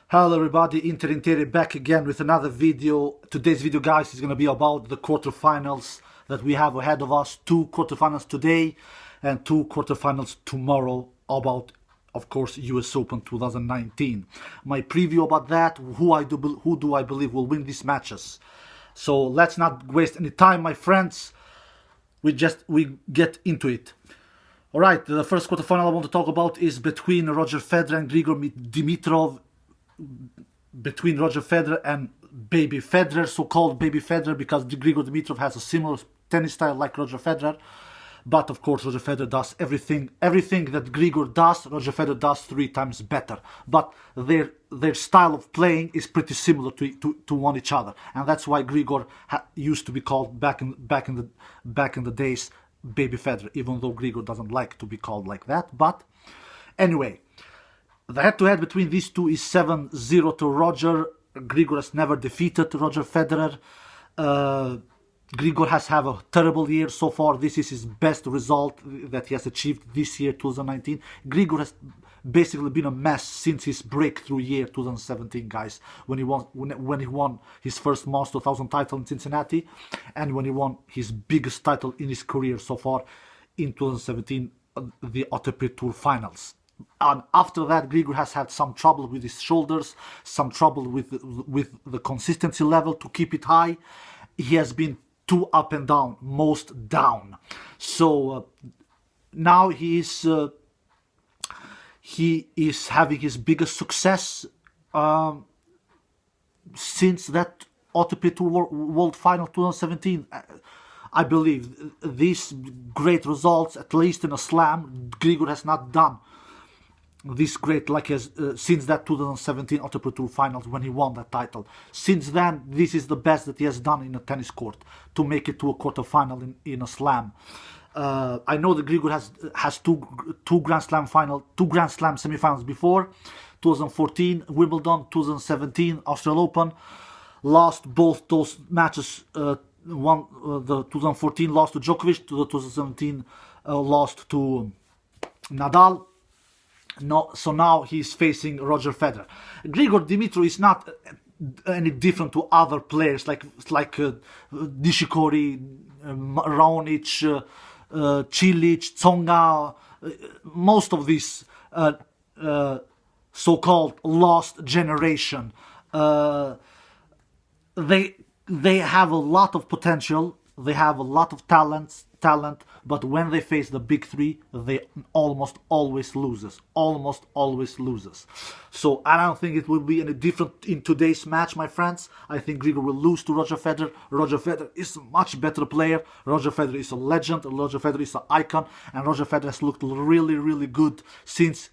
Hello everybody, Inter back again with another video. Today's video, guys, is going to be about the quarterfinals that we have ahead of us. Two quarterfinals today and two quarterfinals tomorrow about, of course, US Open 2019. My preview about that, who do I believe will win these matches. So let's not waste any time, my friends. We get into it. Alright, the first quarterfinal I want to talk about is between Roger Federer and Grigor Dimitrov. Between Roger Federer and Baby Federer, so-called Baby Federer, because Grigor Dimitrov has a similar tennis style like Roger Federer. But of course, Roger Federer does everything that Grigor does, Roger Federer does 3 times better. But their style of playing is pretty similar to one each other, and that's why Grigor used to be called back in the days Baby Federer, even though Grigor doesn't like to be called like that. But anyway. The head-to-head between these two is 7-0 to Roger. Grigor has never defeated Roger Federer. Grigor has had a terrible year so far. This is his best result that he has achieved this year, 2019. Grigor has basically been a mess since his breakthrough year, 2017, guys, when he won his first Master 1000 title in Cincinnati, and when he won his biggest title in his career so far in 2017, the ATP Tour Finals. And after that, Grigor has had some trouble with his shoulders, some trouble with the consistency level to keep it high. He has been too up and down, most down. So now he is having his biggest success since that ATP Tour World Final 2017. I believe these great results, at least in a slam, Grigor has not done this great like since that 2017 ATP Tour Finals when he won that title. Since then, this is the best that he has done in a tennis court to make it to a quarterfinal in a slam. I know that Grigor has two Grand Slam semifinals before, 2014 Wimbledon, 2017 Australian Open. Lost both those matches. The 2014 lost to Djokovic, the 2017 lost to Nadal. No, so now he's facing Roger Federer. Grigor Dimitrov is not any different to other players like Nishikori, Raonic, Cilic, Tsonga. Most of these so-called lost generation. They have a lot of potential. They have a lot of talent, but when they face the big three, they almost always loses. So I don't think it will be any different in today's match, my friends. I think Grigor will lose to Roger Federer. Roger Federer is a much better player. Roger Federer is a legend. Roger Federer is an icon, and Roger Federer has looked really good since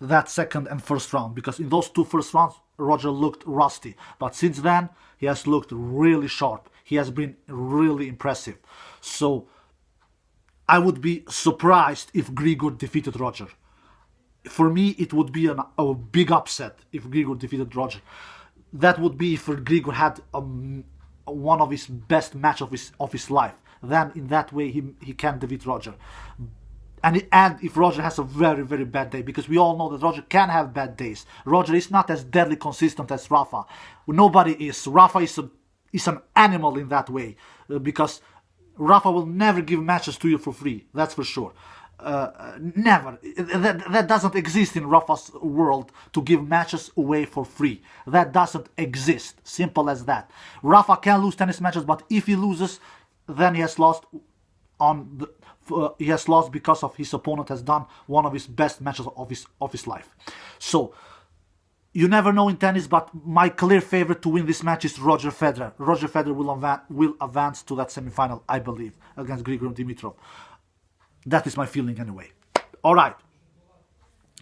that second and first round, because in those two first rounds Roger looked rusty, but since then he has looked really sharp. He has been really impressive. So I would be surprised if Grigor defeated Roger. For me, it would be a big upset if Grigor defeated Roger. That would be if Grigor had one of his best match of his life. Then in that way he can defeat Roger. And if Roger has a very bad day, because we all know that Roger can have bad days. Roger is not as deadly consistent as Rafa. Nobody is. Rafa is an animal in that way, because Rafa will never give matches to you for free. That's for sure. Never. That doesn't exist in Rafa's world, to give matches away for free. That doesn't exist. Simple as that. Rafa can lose tennis matches, but if he loses, then he has lost because of his opponent has done one of his best matches of his life. So you never know in tennis, but my clear favorite to win this match is Roger Federer. Roger Federer will advance to that semifinal, I believe, against Grigor Dimitrov. That is my feeling anyway. Alright.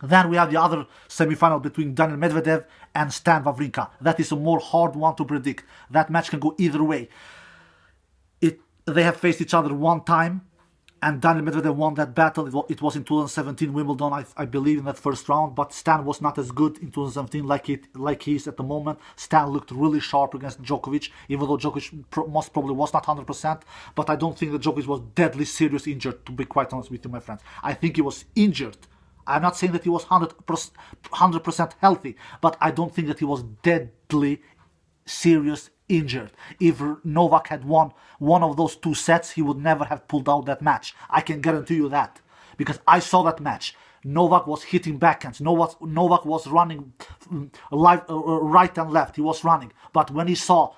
Then we have the other semifinal between Daniil Medvedev and Stan Wawrinka. That is a more hard one to predict. That match can go either way. They have faced each other one time, and Daniil Medvedev won that battle. It was in 2017 Wimbledon, I believe, in that first round. But Stan was not as good in 2017 like he is at the moment. Stan looked really sharp against Djokovic, even though Djokovic most probably was not 100%. But I don't think that Djokovic was deadly serious injured, to be quite honest with you, my friends. I think he was injured. I'm not saying that he was 100% healthy, but I don't think that he was deadly serious injured. If Novak had won one of those 2 sets, he would never have pulled out that match. I can guarantee you that, because I saw that match. Novak was hitting backhands. Novak was running right and left. He was running, but when he saw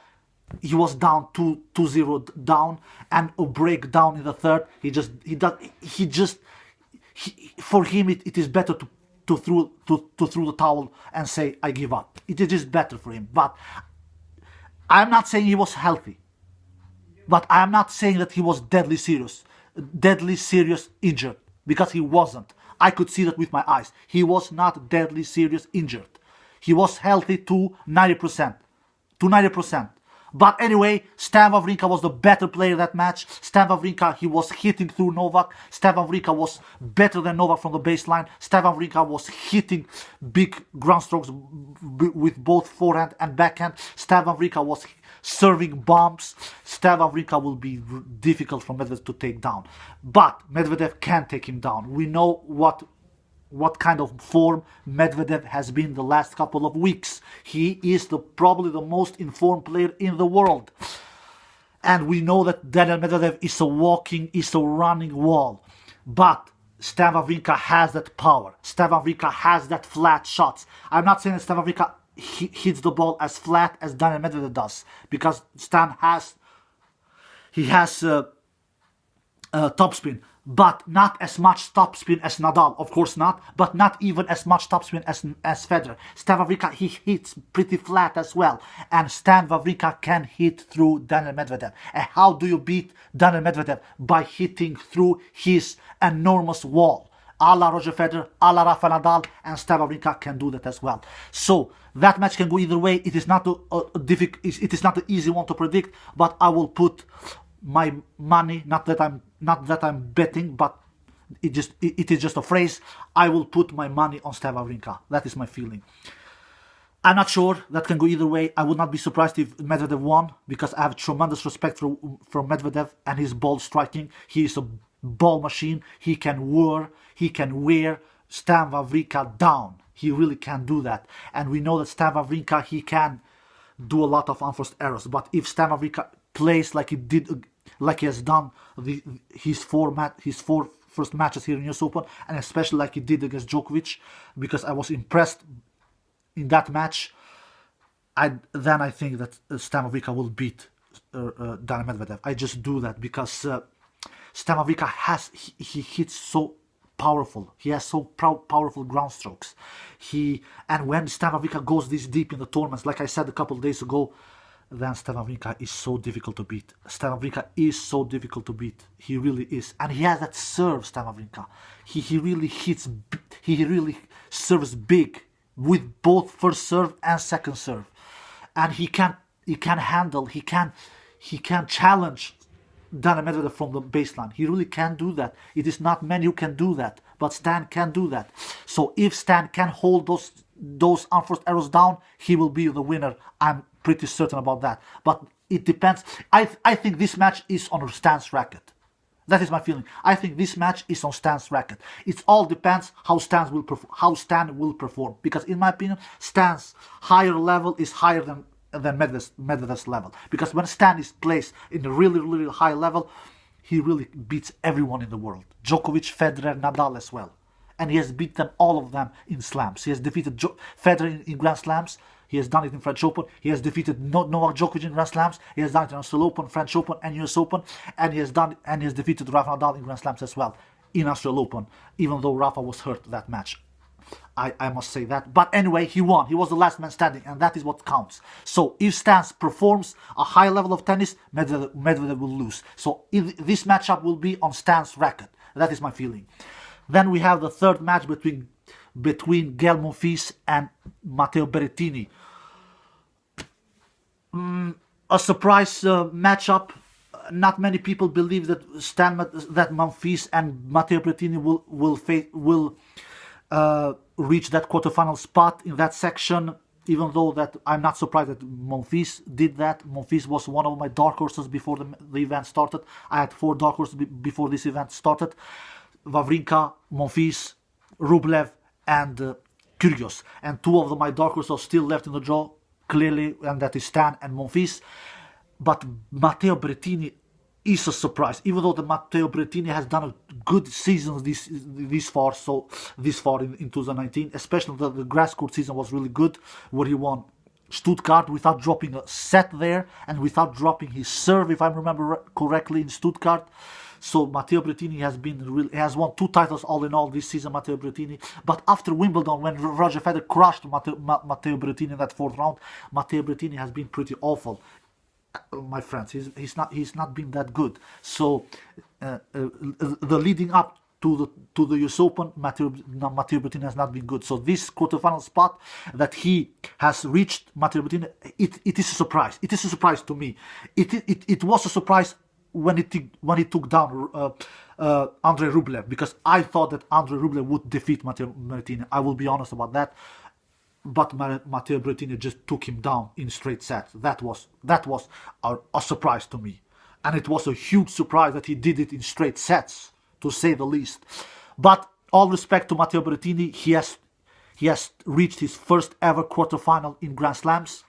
he was down 2-0 down and a breakdown in the third, for him it is better to throw the towel and say I give up. It is just better for him. But I'm not saying he was healthy, but I am not saying that he was deadly serious injured, because he wasn't. I could see that with my eyes. He was not deadly serious injured. He was healthy to 90%. But anyway, Stan Wawrinka was the better player that match. Stan Wawrinka, he was hitting through Novak. Stan Wawrinka was better than Novak from the baseline. Stan Wawrinka was hitting big ground strokes with both forehand and backhand. Stan Wawrinka was serving bombs. Stan Wawrinka will be difficult for Medvedev to take down. But Medvedev can take him down. We know what kind of form Medvedev has been the last couple of weeks. He is probably the most informed player in the world. And we know that Daniel Medvedev is a running wall. But Stan Wawrinka has that power. Stan Wawrinka has that flat shots. I'm not saying that Stan Wawrinka hits the ball as flat as Daniel Medvedev does, because Stan has topspin, but not as much topspin as Nadal, of course not, but not even as much topspin as Federer. Stan Wawrinka, he hits pretty flat as well, and Stan Wawrinka can hit through Daniel Medvedev. And how do you beat Daniel Medvedev? By hitting through his enormous wall. A la Roger Federer, a la Rafa Nadal, and Stan Wawrinka can do that as well. So that match can go either way. It is not it is not an easy one to predict, but I will put my money, not that I'm betting, but it is just a phrase. I will put my money on Stan Wawrinka. That is my feeling. I'm not sure. That can go either way. I would not be surprised if Medvedev won, because I have tremendous respect for Medvedev and his ball striking. He is a ball machine. He can wear Stan Wawrinka down. He really can do that. And we know that Stan Wawrinka, he can do a lot of unforced errors. But if Stan Wawrinka plays like he has done his four first matches here in US Open, and especially like he did against Djokovic, because I was impressed in that match, then I think that Stan Wawrinka will beat Daniil Medvedev. I just do that because Stan Wawrinka he hits so powerful. He has so powerful ground strokes. And when Stan Wawrinka goes this deep in the tournaments, like I said a couple of days ago, then Stan Wawrinka is so difficult to beat. Stan Wawrinka is so difficult to beat. He really is. And he has that serve, Stan Wawrinka. He really serves big with both first serve and second serve. And he can challenge Daniil Medvedev from the baseline. He really can do that. It is not many who can do that, but Stan can do that. So if Stan can hold those unforced errors down, he will be the winner. I'm pretty certain about that. But it depends. I think this match is on Stan's racket. That is my feeling. I think this match is on Stan's racket. It all depends how Stan will perform. Because in my opinion, Stan's higher level is higher than Medvedev's level. Because when Stan is placed in a really, really high level, he really beats everyone in the world. Djokovic, Federer, Nadal as well. And he has beat them, all of them, in slams. He has defeated Federer in Grand Slams. He has done it in French Open. He has defeated Novak Djokovic in Grand Slams. He has done it in Australian Open, French Open, and US Open. And he has defeated Rafa Nadal in Grand Slams as well in Australian Open, even though Rafa was hurt that match. I must say that. But anyway, he won. He was the last man standing, and that is what counts. So if Stan performs a high level of tennis, Medvedev will lose. So this matchup will be on Stan's racket. That is my feeling. Then we have the third match between Gael Monfils and Matteo Berrettini. A surprise matchup. Not many people believe that Monfils and Matteo Berrettini will reach that quarterfinal spot in that section. Even though that I'm not surprised that Monfils did that. Monfils was one of my dark horses before the event started. I had 4 dark horses before this event started. Wawrinka, Monfils, Rublev, and Kyrgios. And two of my dark horses are still left in the draw, clearly, and that is Stan and Monfils. But Matteo Berrettini is a surprise, even though the Matteo Berrettini has done a good season this far in 2019, especially the grass court season was really good, where he won Stuttgart without dropping a set there and without dropping his serve, if I remember correctly, in Stuttgart. So Matteo Berrettini has won 2 titles all in all this season, Matteo Berrettini. But after Wimbledon, when Roger Federer crushed Matteo Berrettini in that 4th round, Matteo Berrettini has been pretty awful, my friends. He's not been that good. So the leading up to the US Open, Matteo Berrettini has not been good. So this quarterfinal spot that he has reached, Matteo Berrettini, it is a surprise. It is a surprise to me. It was a surprise when he took down Andrei Rublev, because I thought that Andrei Rublev would defeat Matteo Berrettini. I will be honest about that. But Matteo Berrettini just took him down in straight sets. That was a surprise to me, and it was a huge surprise that he did it in straight sets, to say the least. But all respect to Matteo Berrettini, he has reached his first ever quarterfinal in Grand Slams,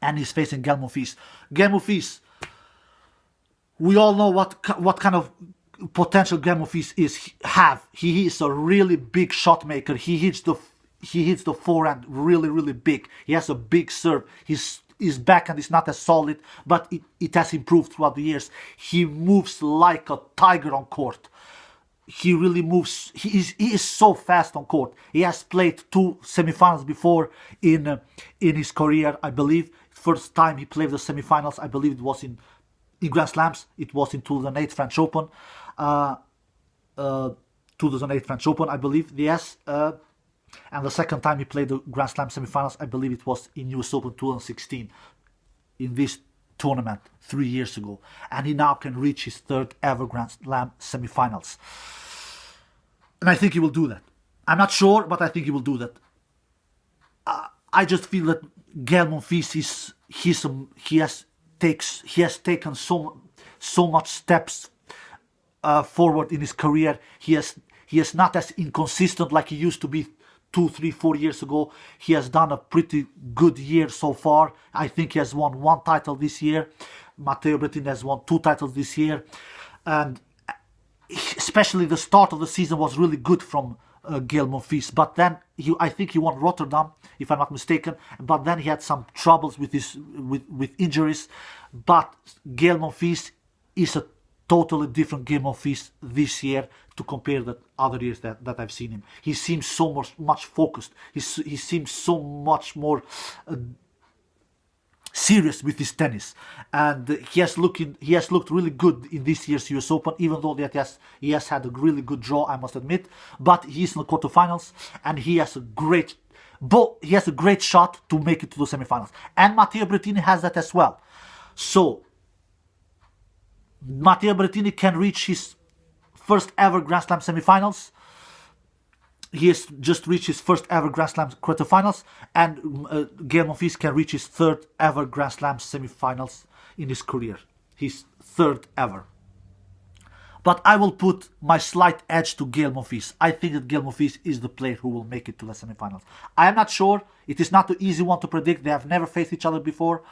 and he's facing Gael Monfils. Gael Monfils, we all know what kind of potential Gael Monfils have. He is a really big shot maker. He hits the forehand really, really big. He has a big serve. His backhand is not as solid, but it has improved throughout the years. He moves like a tiger on court. He really moves. He is so fast on court. He has played 2 semifinals before in his career, I believe. First time he played the semifinals, I believe it was in Grand Slams. It was in 2008 French Open. 2008 French Open, I believe. Yes. And the second time he played the Grand Slam semifinals, I believe it was in US Open 2016, in this tournament 3 years ago. And he now can reach his 3rd ever Grand Slam semifinals. And I think he will do that. I'm not sure, but I think he will do that. I just feel that Gael Monfils he has taken so much steps forward in his career. He is not as inconsistent like he used to be 2, 3, 4 years ago. He has done a pretty good year so far. I think he has won 1 title this year. Matteo Berrettini has won 2 titles this year. And especially the start of the season was really good from Gael Monfils. But then I think he won Rotterdam, if I'm not mistaken. But then he had some troubles with injuries. But Gael Monfils is a totally different Gael Monfils this year to compare the other years that I've seen him. He seems so much focused. He seems so much more serious with his tennis, and he has looked really good in this year's US Open, even though he has had a really good draw, I must admit. But he's in the quarterfinals, and he has a great shot to make it to the semifinals. And Matteo Berrettini has that as well. So Matteo Berrettini can reach his first ever Grand Slam semifinals. He has just reached his first ever Grand Slam quarterfinals, and Gael Monfils can reach his 3rd ever Grand Slam semifinals in his career. His 3rd ever. But I will put my slight edge to Gael Monfils. I think that Gael Monfils is the player who will make it to the semifinals. I am not sure. It is not the easy one to predict. They have never faced each other before.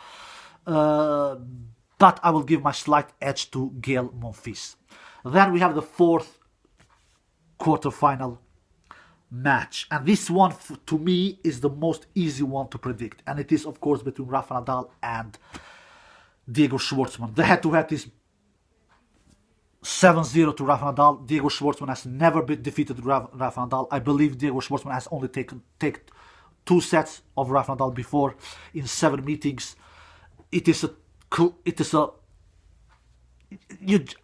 But I will give my slight edge to Gael Monfils. Then we have the 4th quarterfinal match. And this one, to me, is the most easy one to predict. And it is, of course, between Rafa Nadal and Diego Schwartzman. The head-to-head is 7-0 to Rafa Nadal. Diego Schwartzman has never been defeated Rafa Nadal. I believe Diego Schwartzman has only taken 2 sets of Rafa Nadal before in 7 meetings.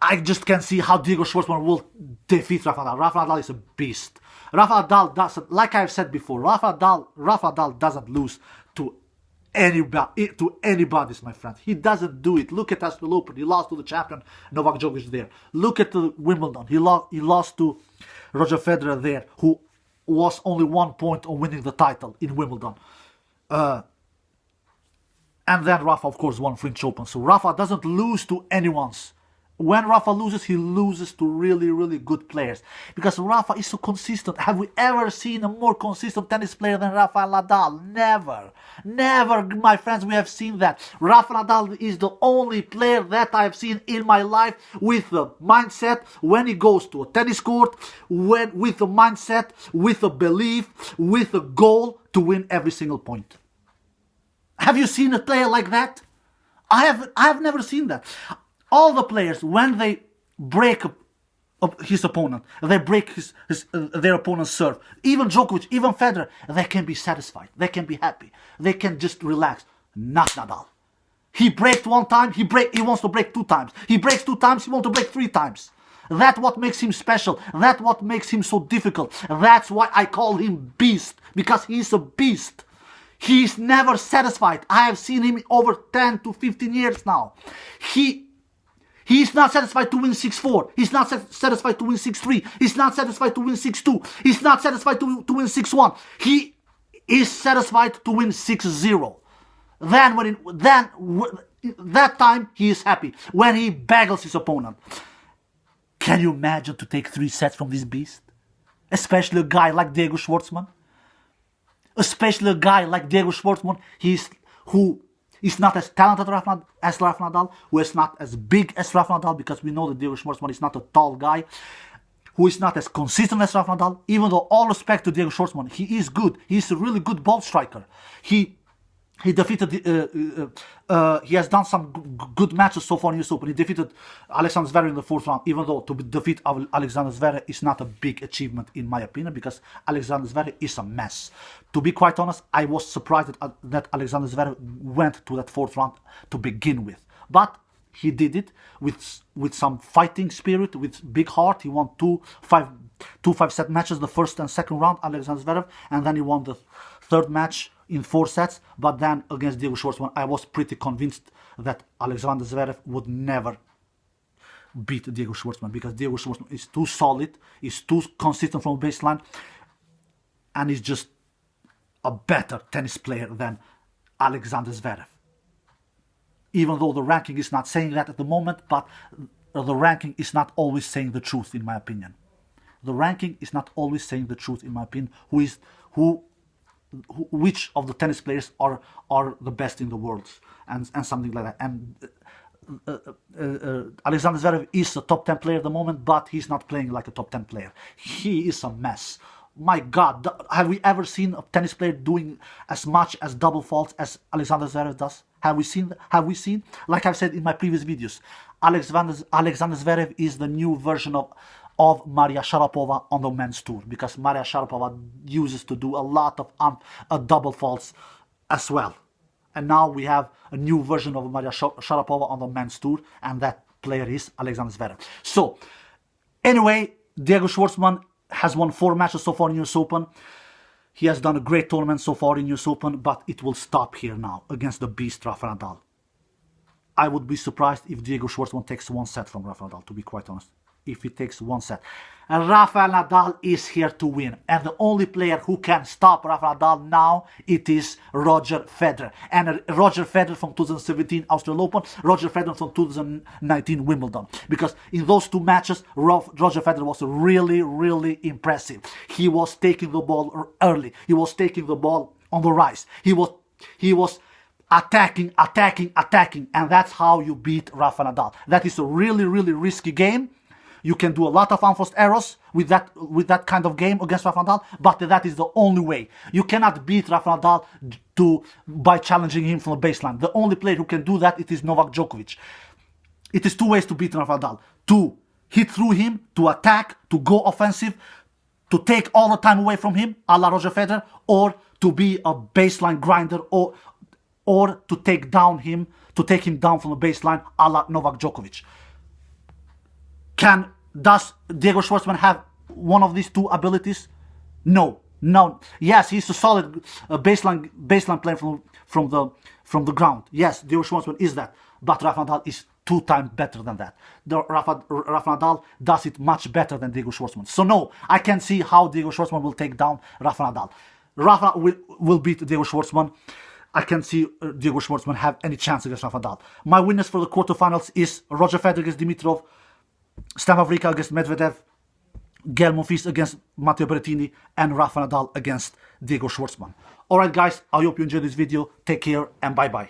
I just can't see how Diego Schwartzman will defeat Rafa Nadal. Rafa Nadal is a beast. Rafa Nadal doesn't, like I've said before, Rafa Nadal doesn't lose to anybody, my friend. He doesn't do it. Look at Australian Open. He lost to the champion Novak Djokovic there. Look at the Wimbledon. He lost to Roger Federer there, who was only 1 point on winning the title in Wimbledon. And then Rafa, of course, won French Open. So Rafa doesn't lose to anyone when Rafa loses, he loses to really, really good players. Because Rafa is so consistent. Have we ever seen a more consistent tennis player than Rafael Nadal? Never. Never, my friends, we have seen that. Rafa Nadal is the only player that I've seen in my life with the mindset when he goes to a tennis court, with the mindset, with a belief, with a goal to win every single point. Have you seen a player like that? I have never seen that. All the players, when they break his opponent, they break their opponent's serve. Even Djokovic, even Federer, they can be satisfied. They can be happy. They can just relax. Not Nadal. He breaks one time, he wants to break 2 times. He breaks 2 times, he wants to break 3 times. That's what makes him special. That's what makes him so difficult. That's why I call him Beast, because he's a beast. He's never satisfied. I have seen him over 10 to 15 years now. He's not satisfied to win 6-4. He's not satisfied to win 6-3. He's not satisfied to win 6-2. He's not satisfied to win 6-1. He is satisfied to win 6-0. That time he is happy. When he bagels his opponent. Can you imagine to take 3 sets from this beast? Especially a guy like Diego Schwartzman. Especially a guy like Diego Schwartzman, who is not as talented as Rafa Nadal, who is not as big as Rafa Nadal, because we know that Diego Schwartzman is not a tall guy, who is not as consistent as Rafa Nadal. Even though all respect to Diego Schwartzman, he is good. He's a really good ball striker. He defeated, he has done some good matches so far in US Open. He defeated Alexander Zverev in the 4th round, even though to defeat Alexander Zverev is not a big achievement in my opinion, because Alexander Zverev is a mess. To be quite honest, I was surprised that Alexander Zverev went to that 4th round to begin with. But he did it with some fighting spirit, with big heart. He won two 5-set matches, the 1st and 2nd round, Alexander Zverev, and then he won the 3rd match in 4 sets. But then against Diego Schwartzman, I was pretty convinced that Alexander Zverev would never beat Diego Schwartzman, because Diego Schwartzman is too solid, is too consistent from baseline, and is just a better tennis player than Alexander Zverev. Even though the ranking is not saying that at the moment, but the ranking is not always saying the truth, in my opinion. The ranking is not always saying the truth, in my opinion. Which of the tennis players are the best in the world, and something like that. And Alexander Zverev is a top 10 player at the moment, but he's not playing like a top 10 player. He is a mess. My God, have we ever seen a tennis player doing as much as double faults as Alexander Zverev does? Have we seen? Like I've said in my previous videos, Alexander Zverev is the new version of Maria Sharapova on the men's tour, because Maria Sharapova uses to do a lot of double faults as well. And now we have a new version of Maria Sharapova on the men's tour, and that player is Alexander Zverev. So, anyway, Diego Schwartzman has won 4 matches so far in US Open. He has done a great tournament so far in US Open, but it will stop here now against the beast Rafa Nadal. I would be surprised if Diego Schwartzman takes 1 set from Rafa Nadal, to be quite honest. If he takes 1 set. And Rafael Nadal is here to win. And the only player who can stop Rafael Nadal now, it is Roger Federer. And Roger Federer from 2017 Australian Open, Roger Federer from 2019 Wimbledon. Because in those 2 matches, Roger Federer was really, really impressive. He was taking the ball early. He was taking the ball on the rise. He was attacking. And that's how you beat Rafael Nadal. That is a really, really risky game. You can do a lot of unforced errors with that kind of game against Rafa Nadal, but that is the only way. You cannot beat Rafa Nadal by challenging him from the baseline. The only player who can do that, it is Novak Djokovic. It is 2 ways to beat Rafa Nadal: to hit through him, to attack, to go offensive, to take all the time away from him, a la Roger Federer, or to be a baseline grinder, or to take him down from the baseline, a la Novak Djokovic. Does Diego Schwartzman have one of these 2 abilities? No. Yes, he's a solid baseline player from the ground. Yes, Diego Schwartzman is that, but Rafa Nadal is 2 times better than that. Rafa Nadal does it much better than Diego Schwartzman. So no, I can't see how Diego Schwartzman will take down Rafa Nadal. Rafa will beat Diego Schwartzman. I can't see Diego Schwartzman have any chance against Rafa Nadal. My winners for the quarterfinals is Roger Federer against Dimitrov, Stan Wawrinka against Medvedev, Gael Monfils against Matteo Berrettini, and Rafa Nadal against Diego Schwartzman. Alright guys, I hope you enjoyed this video. Take care and bye bye.